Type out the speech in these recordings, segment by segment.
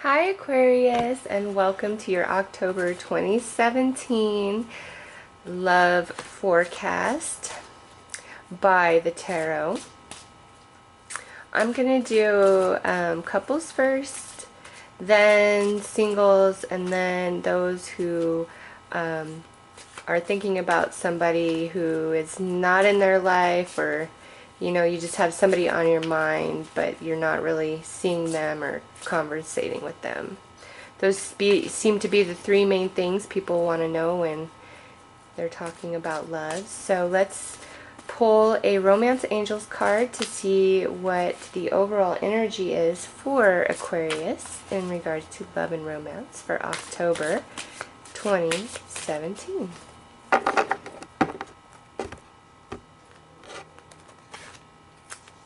Hi Aquarius, and welcome to your October 2017 love forecast by the tarot. I'm going to do couples first, then singles, and then those who are thinking about somebody who is not in their life, or you just have somebody on your mind but you're not really seeing them or conversating with them. Those seem to be the three main things people want to know when they're talking about love. So let's pull a Romance Angels card to see what the overall energy is for Aquarius in regards to love and romance for October 2017.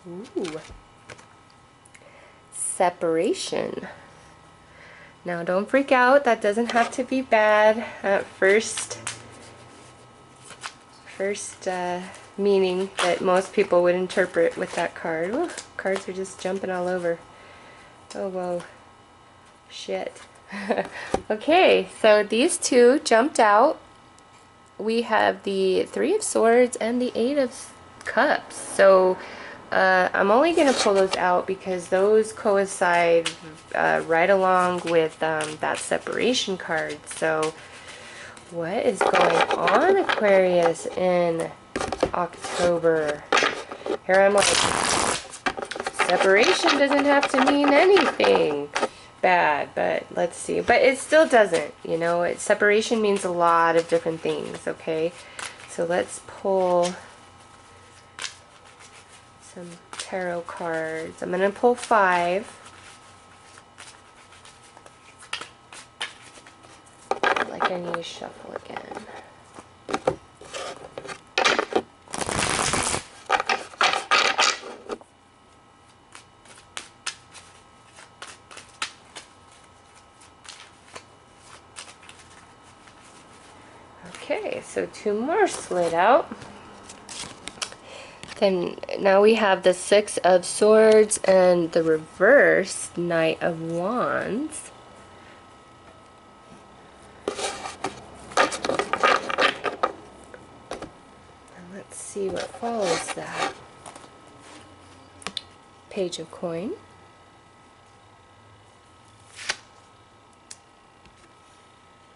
Ooh. Separation. Now don't freak out, that doesn't have to be bad at first meaning that most people would interpret with that card. Ooh, cards are just jumping all over. Oh whoa, shit. Okay, so these two jumped out. We have the Three of Swords and the Eight of Cups. So I'm only going to pull those out because those coincide right along with that separation card. So what is going on, Aquarius, in October? Here I'm like, separation doesn't have to mean anything bad, but let's see. But it still doesn't, separation means a lot of different things, okay? So let's pull some tarot cards. I'm going to pull 5. Like I need to shuffle again. Okay, so 2 more slid out. Then now we have the Six of Swords and the reverse Knight of Wands. And let's see what follows that. Page of Coin.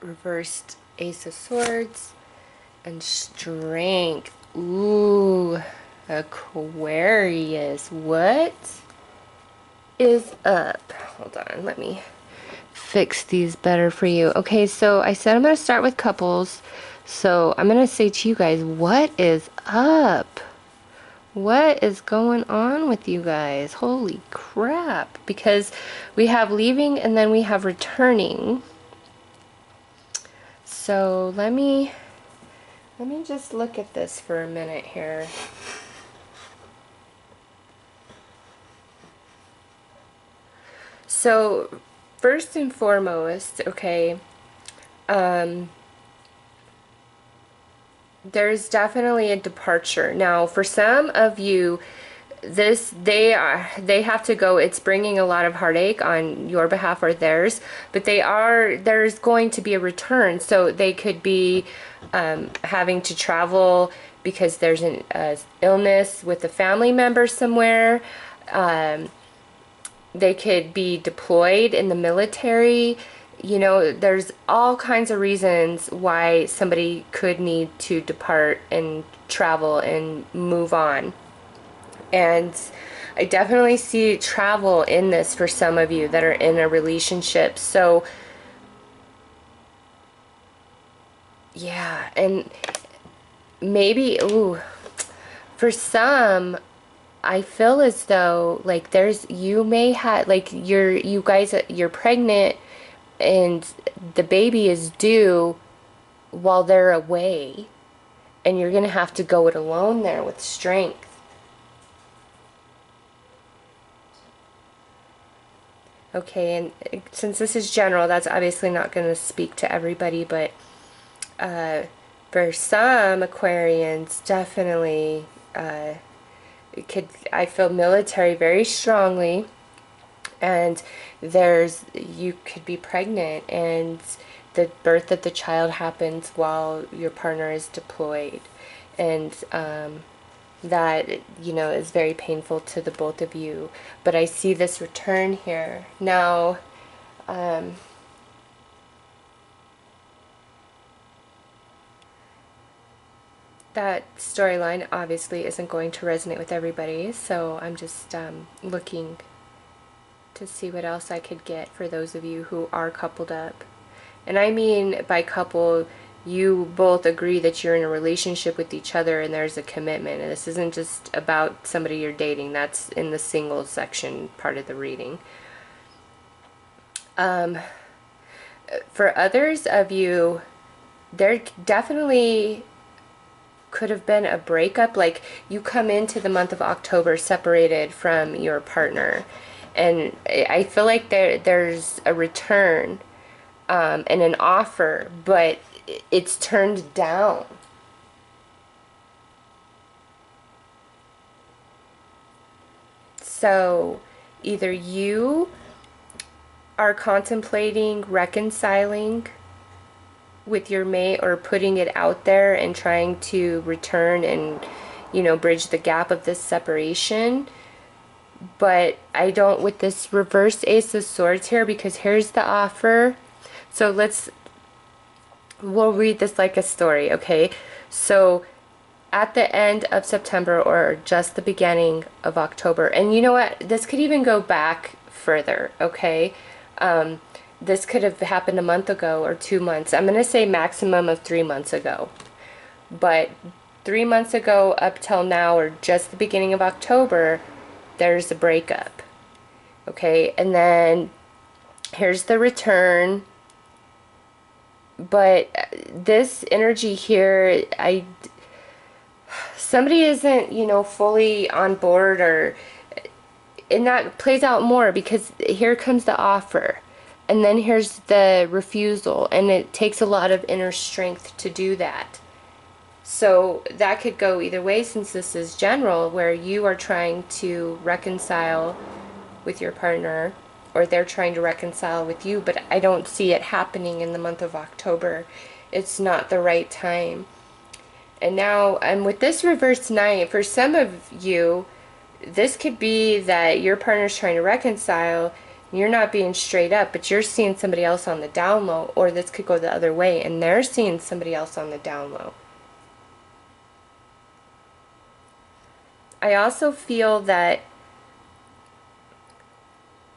Reversed Ace of Swords and Strength. Ooh, Aquarius, what is up? Hold on, let me fix these better for you. Okay, so I said I'm going to start with couples. So I'm going to say to you guys, what is up? What is going on with you guys? Holy crap. Because we have leaving and then we have returning. So let me just look at this for a minute here. So first and foremost, okay, there's definitely a departure. Now, for some of you, they have to go. It's bringing a lot of heartache on your behalf or theirs, but there's going to be a return. So they could be having to travel because there's an illness with a family member somewhere. They could be deployed in the military. There's all kinds of reasons why somebody could need to depart and travel and move on. And I definitely see travel in this for some of you that are in a relationship. So yeah, and maybe, ooh, for some, I feel as though like you may have, like you guys, you're pregnant and the baby is due while they're away, and you're gonna have to go it alone there with Strength. Okay, and since this is general, that's obviously not going to speak to everybody, but for some Aquarians, definitely I feel military very strongly, And you could be pregnant, and the birth of the child happens while your partner is deployed. And that, is very painful to the both of you. But I see this return here. Now, that storyline obviously isn't going to resonate with everybody, so I'm just looking to see what else I could get for those of you who are coupled up. And I mean by couple, you both agree that you're in a relationship with each other and there's a commitment. And this isn't just about somebody you're dating. That's in the singles section part of the reading. For others of you, there definitely could have been a breakup. Like, you come into the month of October separated from your partner, and I feel like there's a return and an offer, but it's turned down. So either you are contemplating reconciling with your mate, or putting it out there and trying to return and, bridge the gap of this separation. But I don't with this reverse Ace of Swords here, because here's the offer. So we'll read this like a story, okay? So at the end of September, or just the beginning of October, and you know what? This could even go back further, okay? This could have happened a month ago or 2 months. I'm going to say maximum of 3 months ago. But 3 months ago up till now, or just the beginning of October, there's a breakup. Okay, and then here's the return. But this energy here, somebody isn't, fully on board, and that plays out more because here comes the offer. And then here's the refusal, and it takes a lot of inner strength to do that. So that could go either way, since this is general, where you are trying to reconcile with your partner, or they're trying to reconcile with you, but I don't see it happening in the month of October. It's not the right time. And now, with this reverse knight, for some of you, this could be that your partner's trying to reconcile. You're not being straight up, but you're seeing somebody else on the down low, or this could go the other way, and they're seeing somebody else on the down low. I also feel that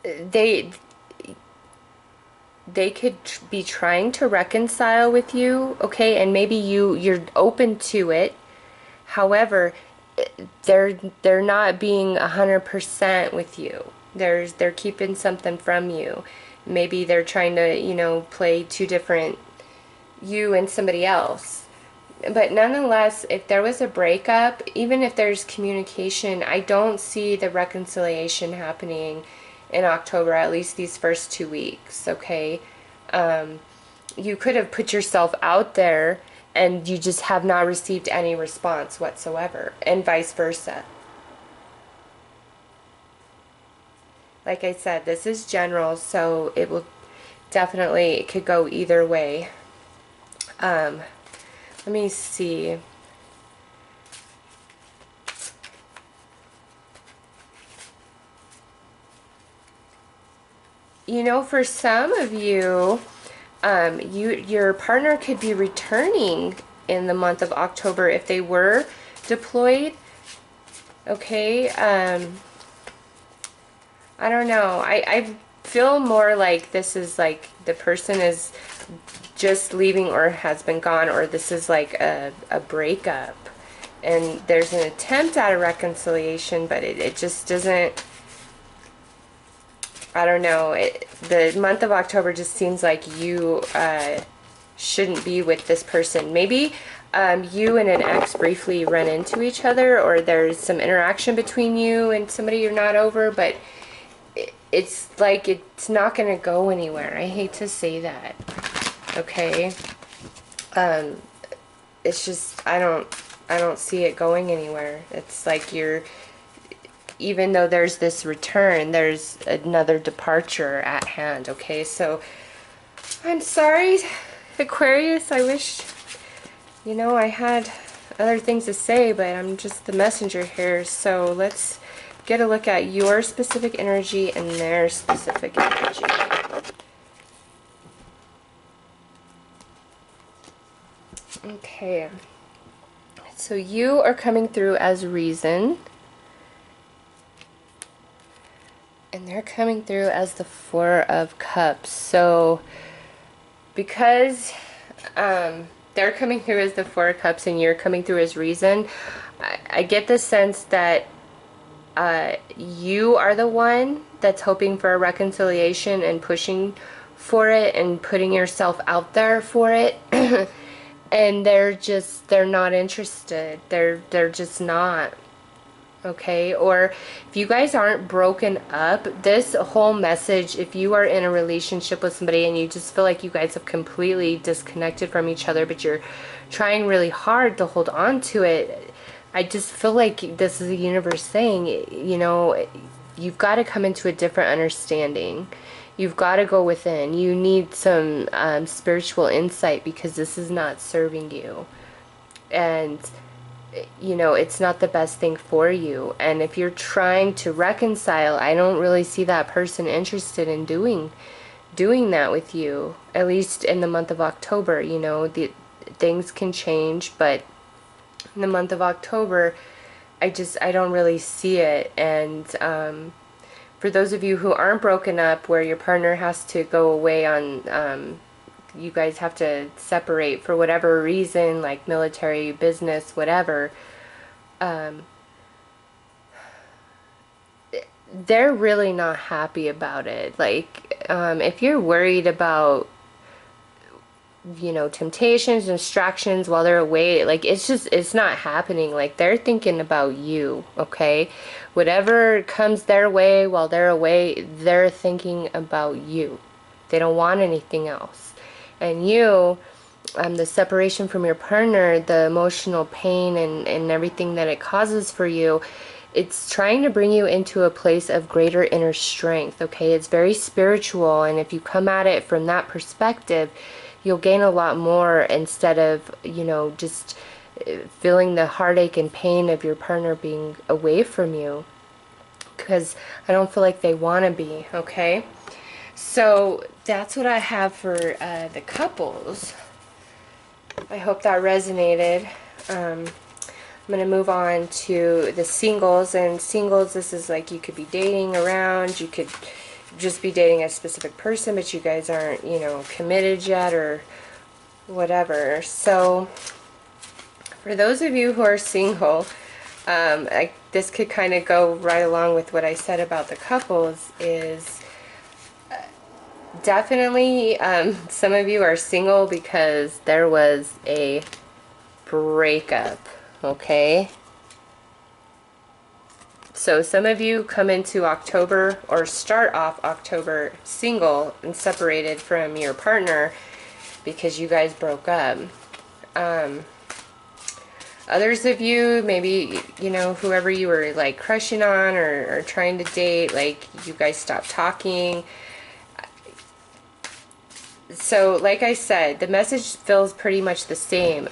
they could be trying to reconcile with you, okay, and maybe you're open to it. However, they're not being 100% with you. They're keeping something from you. Maybe they're trying to, play two different, you and somebody else. But nonetheless, if there was a breakup, even if there's communication, I don't see the reconciliation happening in October, at least these first 2 weeks, okay? You could have put yourself out there and you just have not received any response whatsoever, and vice versa. Like I said, this is general, so it could go either way. Let me see. For some of you, your partner could be returning in the month of October if they were deployed. Okay, I don't know. I feel more like this is like the person is just leaving, or has been gone, or this is like a breakup. And there's an attempt at a reconciliation, but it just doesn't, I don't know. The month of October just seems like you shouldn't be with this person. Maybe you and an ex briefly run into each other, or there's some interaction between you and somebody you're not over, but it's like it's not going to go anywhere. I hate to say that. Okay? It's just, I don't see it going anywhere. It's like even though there's this return, there's another departure at hand, okay? So I'm sorry, Aquarius. I wish, you know, I had other things to say, but I'm just the messenger here. So let's get a look at your specific energy and their specific energy. Okay. So you are coming through as reason. And they're coming through as the Four of Cups. So because they're coming through as the Four of Cups and you're coming through as reason, I get the sense that you are the one that's hoping for a reconciliation and pushing for it and putting yourself out there for it. And they're not interested. They're just not. Okay, or if you guys aren't broken up, this whole message, if you are in a relationship with somebody and you just feel like you guys have completely disconnected from each other, but you're trying really hard to hold on to it, I just feel like this is the universe saying, you know, you've got to come into a different understanding. You've got to go within. You need some spiritual insight, because this is not serving you. And you know, it's not the best thing for you. And if you're trying to reconcile, I don't really see that person interested in doing that with you, at least in the month of October. You know, things can change, but in the month of October, I don't really see it. And for those of you who aren't broken up, where your partner has to go away on you guys have to separate for whatever reason, like military, business, whatever, they're really not happy about it. Like, if you're worried about, you know, temptations, distractions while they're away, like, it's not happening. Like, they're thinking about you, okay? Whatever comes their way while they're away, they're thinking about you. They don't want anything else. And you, the separation from your partner, the emotional pain and everything that it causes for you, it's trying to bring you into a place of greater inner strength, okay? It's very spiritual, and if you come at it from that perspective, you'll gain a lot more, instead of, you know, just feeling the heartache and pain of your partner being away from you, because I don't feel like they want to be, okay? So that's what I have for the couples. I hope that resonated. I'm going to move on to the singles. And singles, this is like you could be dating around. You could just be dating a specific person, but you guys aren't, you know, committed yet or whatever. So for those of you who are single, this could kind of go right along with what I said about the couples, is definitely some of you are single because there was a breakup, okay? So some of you come into October, or start off October single and separated from your partner because you guys broke up. Others of you, maybe, you know, whoever you were like crushing on or trying to date, like you guys stopped talking. So, like I said, the message feels pretty much the same.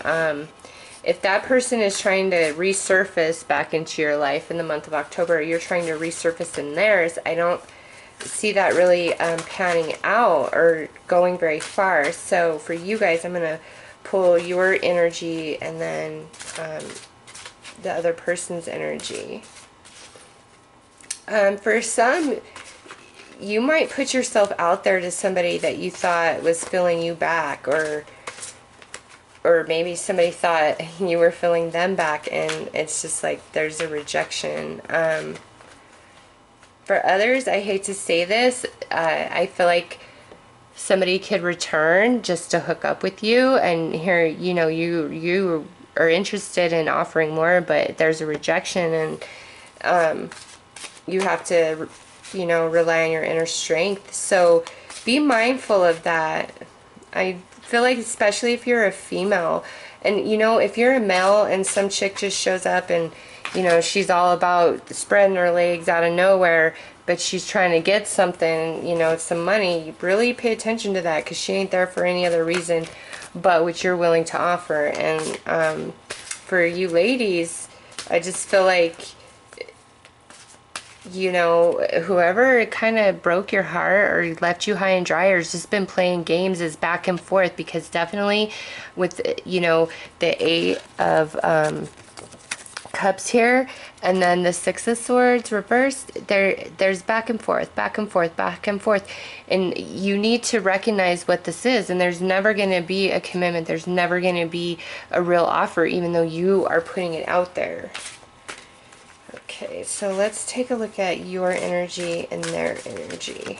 If that person is trying to resurface back into your life in the month of October, you're trying to resurface in theirs, I don't see that really panning out or going very far. So, for you guys, I'm going to pull your energy and then the other person's energy. For some, you might put yourself out there to somebody that you thought was filling you back, or maybe somebody thought you were filling them back, and it's just like there's a rejection. For others, I hate to say this, I feel like somebody could return just to hook up with you, and here, you know, you are interested in offering more, but there's a rejection, and you have to, you know, rely on your inner strength. So be mindful of that. I feel like, especially if you're a female, and you know, if you're a male and some chick just shows up and you know, she's all about spreading her legs out of nowhere, but she's trying to get something, you know, some money. Really pay attention to that, because she ain't there for any other reason but what you're willing to offer. And for you ladies, I just feel like, you know, whoever kind of broke your heart or left you high and dry or has just been playing games is back and forth, because definitely with, you know, the Eight of Cups here, and then the Six of Swords reversed, there's back and forth, back and forth, back and forth, and you need to recognize what this is. And there's never going to be a commitment, there's never going to be a real offer, even though you are putting it out there. Okay, so let's take a look at your energy and their energy.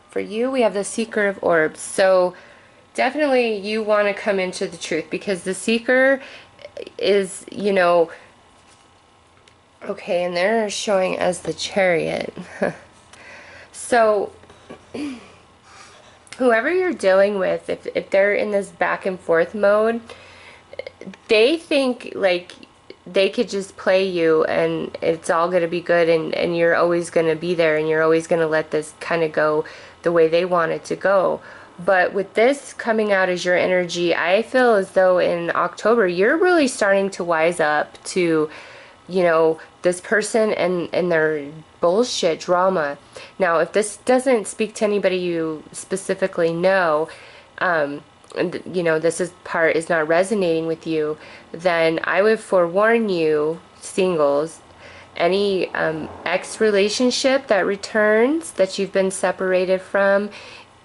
For you, we have the Seeker of Orbs. So definitely you want to come into the truth, because the Seeker is, you know, okay, and they're showing as the Chariot. So whoever you're dealing with, if they're in this back and forth mode, they think like they could just play you and it's all going to be good, and you're always going to be there, and you're always going to let this kind of go the way they want it to go. But with this coming out as your energy, I feel as though in October you're really starting to wise up to, you know, this person and their bullshit drama. Now, if this doesn't speak to anybody you specifically know, and you know, part is not resonating with you, then I would forewarn you, singles, any ex relationship that returns, that you've been separated from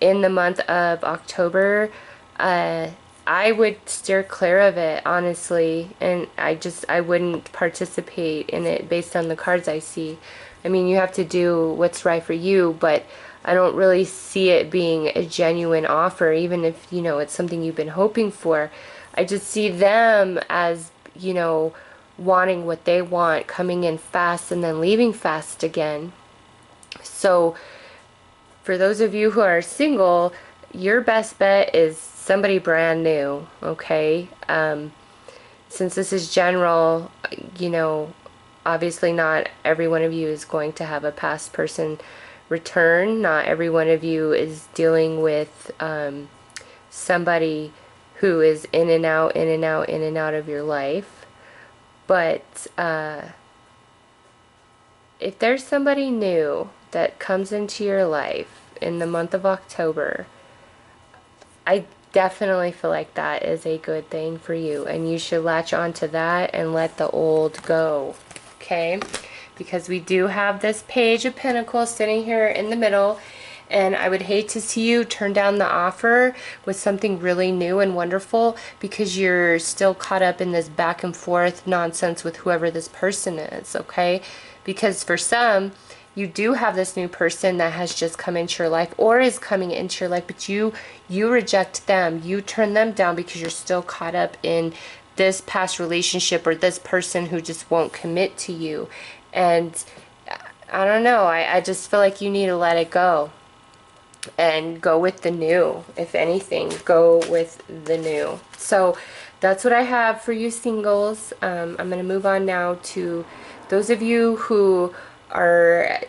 in the month of October, I would steer clear of it, honestly, and I wouldn't participate in it based on the cards I see. I mean, you have to do what's right for you, but I don't really see it being a genuine offer, even if, you know, it's something you've been hoping for. I just see them as, you know, wanting what they want, coming in fast and then leaving fast again. So for those of you who are single, your best bet is somebody brand new, okay? Since this is general, you know, obviously not every one of you is going to have a past person return. Not every one of you is dealing with somebody who is in and out, in and out, in and out of your life. But if there's somebody new that comes into your life in the month of October, I definitely feel like that is a good thing for you, and you should latch on to that and let the old go, okay? Because we do have this Page of Pentacles sitting here in the middle, and I would hate to see you turn down the offer with something really new and wonderful because you're still caught up in this back and forth nonsense with whoever this person is, okay? Because for some, you do have this new person that has just come into your life or is coming into your life, but you reject them. You turn them down because you're still caught up in this past relationship or this person who just won't commit to you. And I don't know, I just feel like you need to let it go and go with the new. If anything, go with the new. So that's what I have for you singles. I'm going to move on now to those of you who are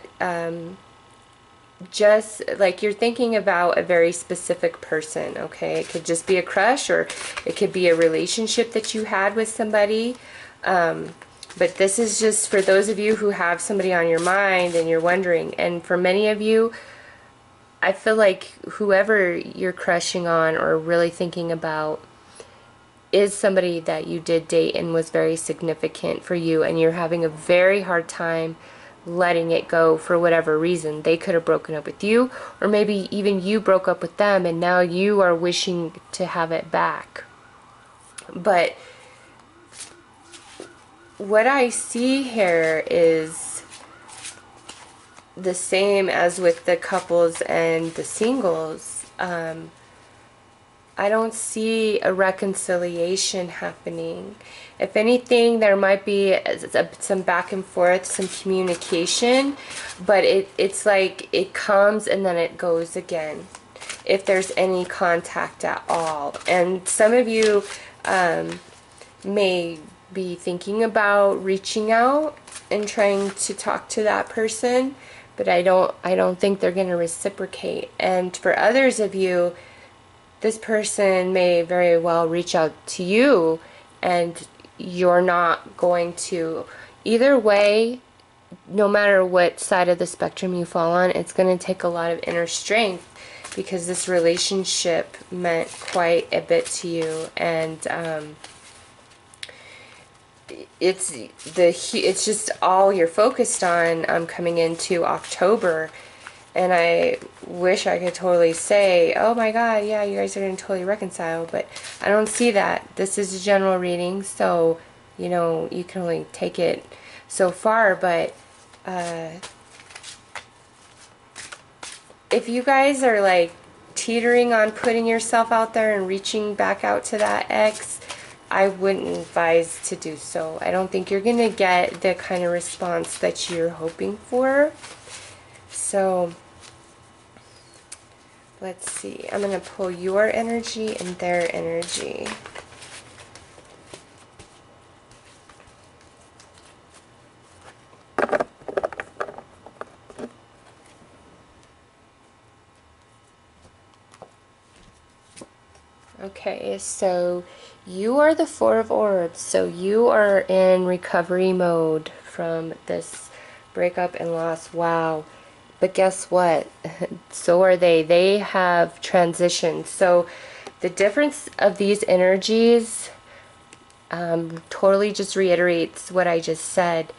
just like you're thinking about a very specific person, okay? It could just be a crush, or it could be a relationship that you had with somebody. But this is just for those of you who have somebody on your mind and you're wondering. And for many of you, I feel like whoever you're crushing on or really thinking about is somebody that you did date and was very significant for you, and you're having a very hard time letting it go for whatever reason. They could have broken up with you, or maybe even you broke up with them and now you are wishing to have it back. But what I see here is the same as with the couples and the singles. I don't see a reconciliation happening. If anything, there might be some back and forth, some communication, but it's like it comes and then it goes again. if there's any contact at all. And some of you may be thinking about reaching out and trying to talk to that person, but I don't think they're going to reciprocate. And for others of you, this person may very well reach out to you and you're not going to. Either way, no matter what side of the spectrum you fall on, it's going to take a lot of inner strength, because this relationship meant quite a bit to you. And it's just all you're focused on coming into October. And I wish I could totally say, oh my god, yeah, you guys are going to totally reconcile, but I don't see that. This is a general reading, so you know, you can only take it so far. But if you guys are like teetering on putting yourself out there and reaching back out to that ex, I wouldn't advise to do so. I don't think you're going to get the kind of response that you're hoping for. So let's see. I'm going to pull your energy and their energy. Okay, so you are the Four of Orbs, so you are in recovery mode from this breakup and loss. Wow. But guess what? So are they. They have transitioned. So the difference of these energies totally just reiterates what I just said.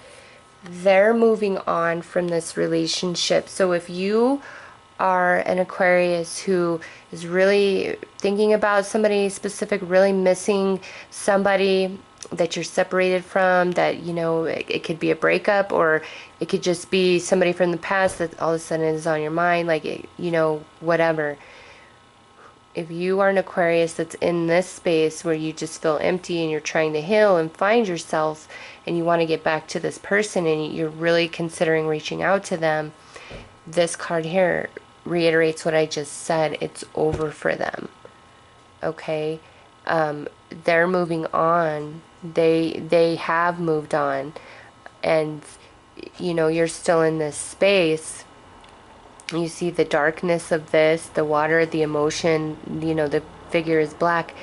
They're moving on from this relationship. So if you are an Aquarius who is really thinking about somebody specific, really missing somebody that you're separated from, that, you know, it could be a breakup, or it could just be somebody from the past that all of a sudden is on your mind, like, you know, whatever. If you are an Aquarius that's in this space where you just feel empty and you're trying to heal and find yourself, and you want to get back to this person and you're really considering reaching out to them, this card here reiterates what I just said. It's over for them. Okay? They're moving on. They have moved on. And, you know, you're still in this space. You see the darkness of this, the water, the emotion, you know, the figure is black.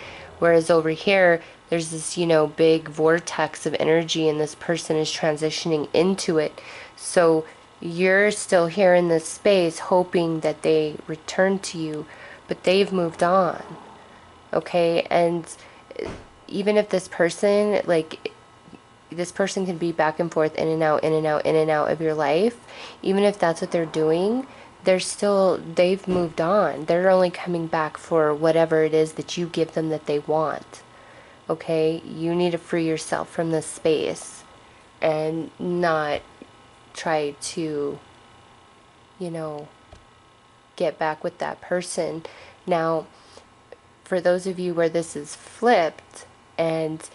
Whereas over here, there's this, you know, big vortex of energy, and this person is transitioning into it. So you're still here in this space hoping that they return to you, but they've moved on. Okay? And even if this person, like, this person can be back and forth, in and out, in and out, in and out of your life. Even if that's what they're doing, they've moved on. They're only coming back for whatever it is that you give them that they want. Okay? You need to free yourself from this space and not try to, you know, get back with that person. Now, for those of you where this is flipped and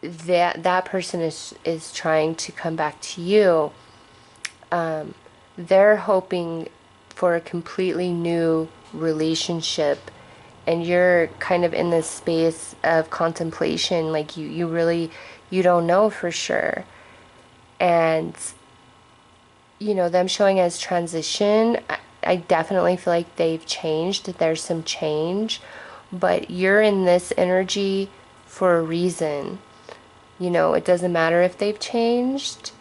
that person is trying to come back to you, they're hoping for a completely new relationship, and you're kind of in this space of contemplation, like you really, you don't know for sure. And, you know, them showing as transition, I definitely feel like they've changed. There's some change, but you're in this energy for a reason. You know, it doesn't matter if they've changed.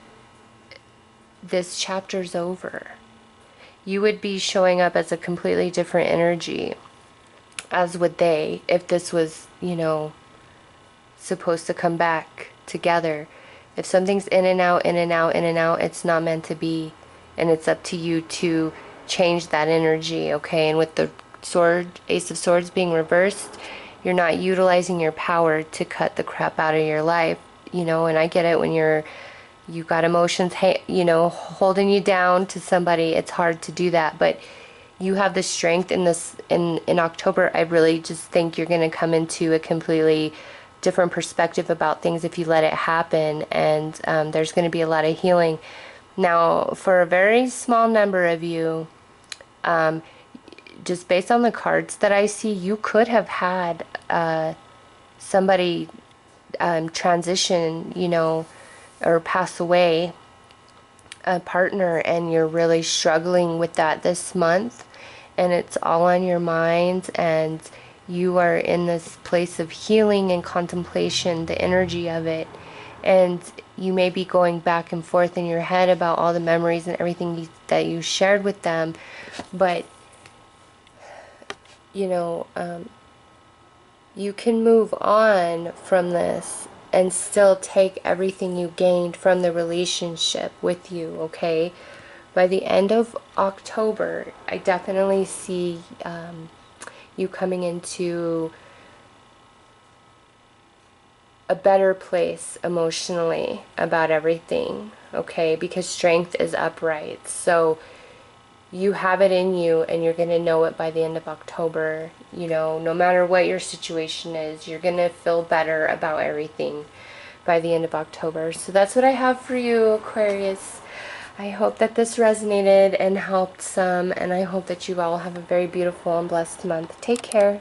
This chapter's over. You would be showing up as a completely different energy, as would they, if this was, you know, supposed to come back together. If something's in and out, in and out, in and out, it's not meant to be. And it's up to you to change that energy, okay? And with the Ace of Swords being reversed, you're not utilizing your power to cut the crap out of your life, you know? And I get it, when you got emotions, you know, holding you down to somebody, it's hard to do that. But you have the strength in this, in October. I really just think you're going to come into a completely different perspective about things if you let it happen, and there's going to be a lot of healing. Now, for a very small number of you, just based on the cards that I see, you could have had somebody transition, you know, or pass away, a partner, and you're really struggling with that this month, and it's all on your mind, and you are in this place of healing and contemplation, the energy of it, and you may be going back and forth in your head about all the memories and everything that you shared with them, but you know, you can move on from this and still take everything you gained from the relationship with you, okay? By the end of October, I definitely see you coming into a better place emotionally about everything, okay? Because strength is upright. So you have it in you, and you're going to know it by the end of October. You know, no matter what your situation is, you're going to feel better about everything by the end of October. So that's what I have for you, Aquarius. I hope that this resonated and helped some, and I hope that you all have a very beautiful and blessed month. Take care.